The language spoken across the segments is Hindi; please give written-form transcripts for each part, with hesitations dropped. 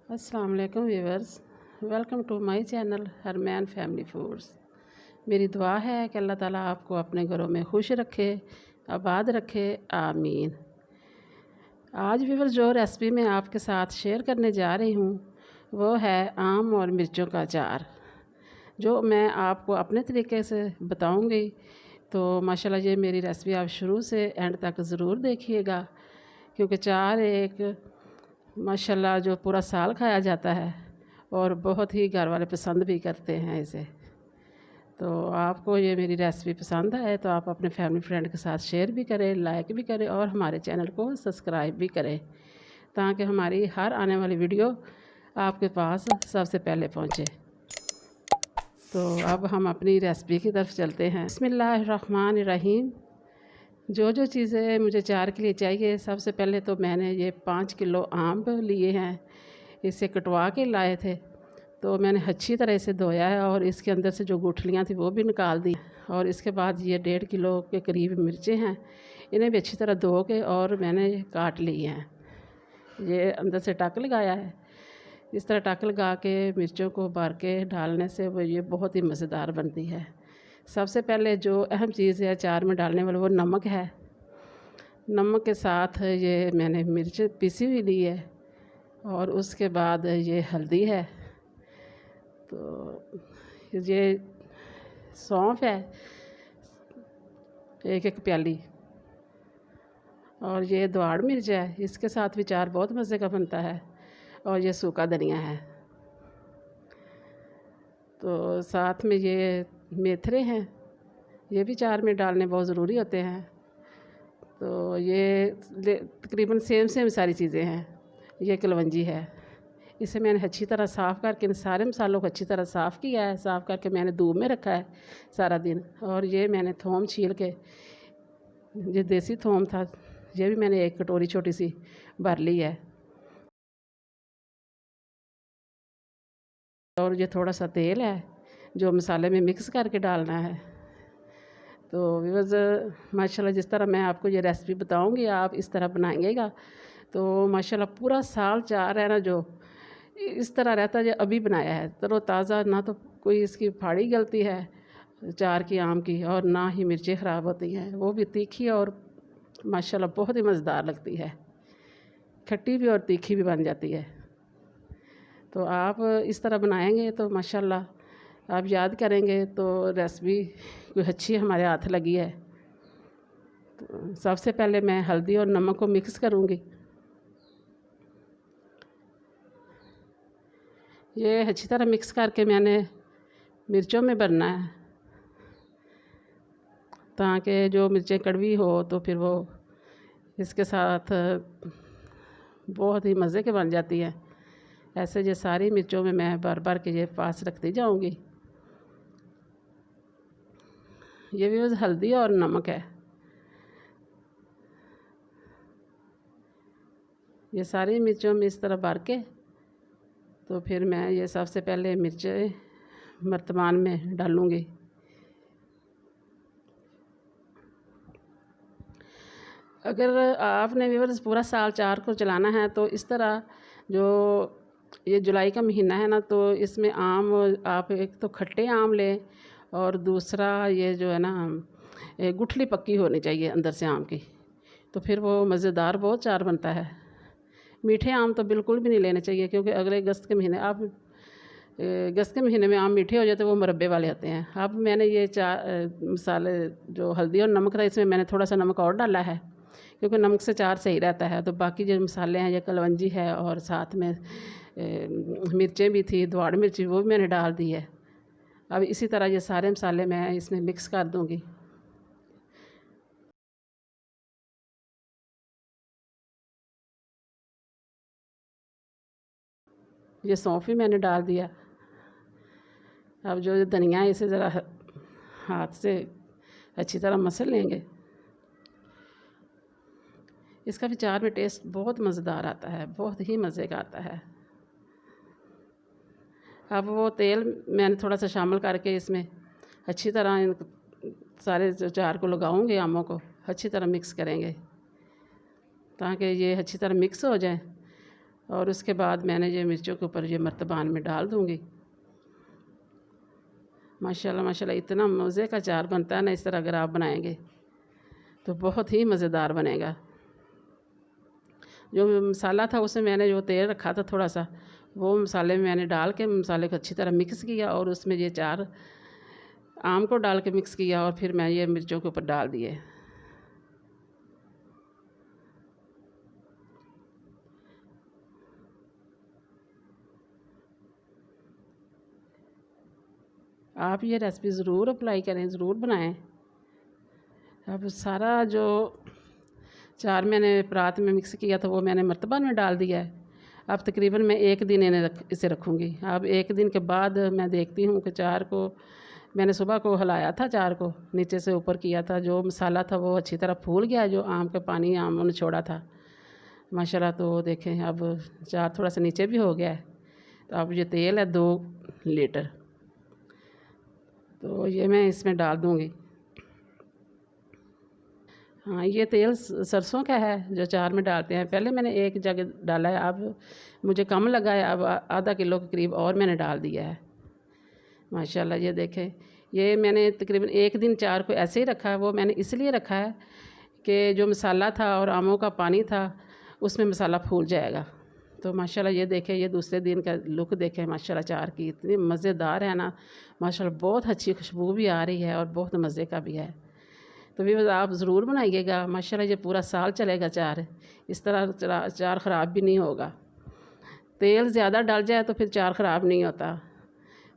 अस्सलाम वालेकुम viewers, welcome to my channel Harman family foods. मेरी दुआ है कि अल्लाह ताला आपको अपने घरों में खुश रखे, आबाद रखे, आमीन। आज व्यूवर्स जो रेसिपी मैं आपके साथ शेयर करने जा रही हूँ वो है आम और मिर्चों का अचार, जो मैं आपको अपने तरीके से बताऊँगी। तो माशाल्लाह ये मेरी रेसिपी आप शुरू से एंड तक ज़रूर देखिएगा, क्योंकि अचार एक माशाल्लाह जो पूरा साल खाया जाता है और बहुत ही घर वाले पसंद भी करते हैं इसे। तो आपको ये मेरी रेसिपी पसंद आए तो आप अपने फैमिली फ्रेंड के साथ शेयर भी करें, लाइक भी करें और हमारे चैनल को सब्सक्राइब भी करें, ताकि हमारी हर आने वाली वीडियो आपके पास सबसे पहले पहुँचे। तो अब हम अपनी रेसिपी की तरफ चलते हैं। बिस्मिल्लाहिर्रहमानिर्रहीम। जो चीज़ें मुझे अचार के लिए चाहिए, सबसे पहले तो मैंने ये 5 किलो आम लिए हैं। इसे कटवा के लाए थे, तो मैंने अच्छी तरह से धोया है और इसके अंदर से जो गुठलियाँ थी वो भी निकाल दी। और इसके बाद ये 1.5 किलो के करीब मिर्चें हैं, इन्हें भी अच्छी तरह धो के और मैंने काट ली हैं। ये अंदर से टक लगाया है। इस तरह टक लगा के मिर्चों को भर के डालने से वो ये बहुत ही मज़ेदार बनती है। सबसे पहले जो अहम चीज़ है अचार में डालने वाला वो नमक है। नमक के साथ ये मैंने मिर्च पीसी हुई ली है और उसके बाद ये हल्दी है। तो ये सौंफ है, एक प्याली, और ये द्वाड़ मिर्च है। इसके साथ भी अचार बहुत मज़े का बनता है। और ये सूखा धनिया है। तो साथ में ये मेथरे हैं, ये भी अचार में डालने बहुत ज़रूरी होते हैं। तो ये तकरीबन सेम सारी चीज़ें हैं। ये कलवंजी है, इसे मैंने अच्छी तरह साफ़ करके इन सारे मसालों को अच्छी तरह साफ़ किया है। साफ़ करके मैंने धूप में रखा है सारा दिन। और ये मैंने थोम छील के, ये देसी थोम था, ये भी मैंने एक कटोरी छोटी सी भर ली है। और ये थोड़ा सा तेल है जो मसाले में मिक्स करके डालना है। तो व्यूअर्स माशाल्लाह जिस तरह मैं आपको ये रेसिपी बताऊंगी आप इस तरह बनाएंगेगा तो माशाल्लाह पूरा साल अचार है ना, जो इस तरह रहता है जो अभी बनाया है, तरोताज़ा। ना तो कोई इसकी फाड़ी गलती है अचार की आम की, और ना ही मिर्चें ख़राब होती हैं। वो भी तीखी और माशाल्लाह बहुत ही मज़ेदार लगती है, खट्टी भी और तीखी भी बन जाती है। तो आप इस तरह बनाएंगे तो माशाल्लाह आप याद करेंगे तो रेसिपी कोई अच्छी हमारे हाथ लगी है। तो सबसे पहले मैं हल्दी और नमक को मिक्स करूँगी। ये अच्छी तरह मिक्स करके मैंने मिर्चों में भरना है, ताकि जो मिर्चें कड़वी हो तो फिर वो इसके साथ बहुत ही मज़े के बन जाती है। ऐसे ये सारी मिर्चों में मैं भर के ये पास रखती जाऊँगी। ये भी बस हल्दी और नमक है। ये सारी मिर्चों में इस तरह भर के तो फिर मैं ये सबसे पहले मिर्चें मर्तबान में डालूँगी। अगर आपने व्यूअर्स पूरा साल अचार को चलाना है तो इस तरह, जो ये जुलाई का महीना है ना, तो इसमें आम आप एक तो खट्टे आम लें और दूसरा ये जो है ना गुठली पक्की होनी चाहिए अंदर से आम की, तो फिर वो मज़ेदार बहुत अचार बनता है। मीठे आम तो बिल्कुल भी नहीं लेने चाहिए, क्योंकि अगले अगस्त के महीने अगस्त के महीने में आम मीठे हो जाते हैं, वो मुरब्बे वाले आते हैं। अब मैंने ये मसाले जो हल्दी और नमक था, इसमें मैंने थोड़ा सा नमक और डाला है, क्योंकि नमक से अचार सही रहता है। तो बाकी जो मसाले हैं, ये कलवंजी है और साथ में मिर्चें भी थी, द्वाड़ मिर्च, वो भी मैंने डाल दी है। अब इसी तरह ये सारे मसाले मैं इसमें मिक्स कर दूँगी। ये सौंफ भी मैंने डाल दिया। अब जो धनिया है इसे ज़रा हाथ से अच्छी तरह मसल लेंगे। इसका भी अचार में टेस्ट बहुत मज़ेदार आता है, बहुत ही मज़े का आता है। अब वो तेल मैंने थोड़ा सा शामिल करके इसमें अच्छी तरह इन सारे अचार को लगाऊंगे, आमों को अच्छी तरह मिक्स करेंगे ताकि ये अच्छी तरह मिक्स हो जाए। और उसके बाद मैंने ये मिर्चों के ऊपर ये मर्तबान में डाल दूँगी। माशाल्लाह माशाल्लाह इतना मज़े का अचार बनता है ना, इस तरह अगर आप बनाएंगे तो बहुत ही मज़ेदार बनेगा। जो मसाला था उसमें मैंने जो तेल रखा था थोड़ा सा, वो मसाले में मैंने डाल के मसाले को अच्छी तरह मिक्स किया और उसमें ये 4 आम को डाल के मिक्स किया और फिर मैं ये मिर्चों के ऊपर डाल दिए। आप ये रेसिपी ज़रूर अप्लाई करें, ज़रूर बनाएं। अब सारा जो चार मैंने परात में मिक्स किया था वो मैंने मर्तबान में डाल दिया है। अब तकरीबन मैं 1 दिन इसे रखूँगी। अब 1 दिन के बाद मैं देखती हूँ कि चार को मैंने सुबह को हिलाया था, चार को नीचे से ऊपर किया था, जो मसाला था वो अच्छी तरह फूल गया, जो आम का पानी आम ने छोड़ा था माशाल्लाह। तो देखें अब चार थोड़ा सा नीचे भी हो गया है। तो अब ये तेल है 2 लीटर, तो ये मैं इसमें डाल दूँगी। हाँ, ये तेल सरसों का है जो चार में डालते हैं। पहले मैंने 1 जग डाला है, अब मुझे कम लगा है, अब आधा किलो के करीब और मैंने डाल दिया है माशाल्लाह। ये देखें, ये मैंने तकरीबन 1 दिन चार को ऐसे ही रखा है। वो मैंने इसलिए रखा है कि जो मसाला था और आमों का पानी था उसमें मसाला फूल जाएगा। तो माशाल्लाह ये देखें, ये दूसरे दिन का लुक देखें माशाल्लाह, चार की इतनी मज़ेदार है ना माशाल्लाह, बहुत अच्छी खुशबू भी आ रही है और बहुत मज़े का भी है। तो भी आप ज़रूर बनाइएगा माशाल्लाह, ये पूरा साल चलेगा चार। इस तरह चार ख़राब भी नहीं होगा। तेल ज़्यादा डल जाए तो फिर चार ख़राब नहीं होता।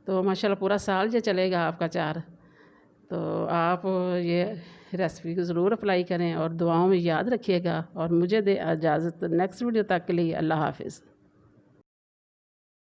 तो माशाल्लाह पूरा साल ये चलेगा आपका चार। तो आप ये रेसिपी को ज़रूर अप्लाई करें और दुआओं में याद रखिएगा और मुझे दे इजाज़त। नेक्स्ट वीडियो तक के लिए अल्लाह हाफ़िज़।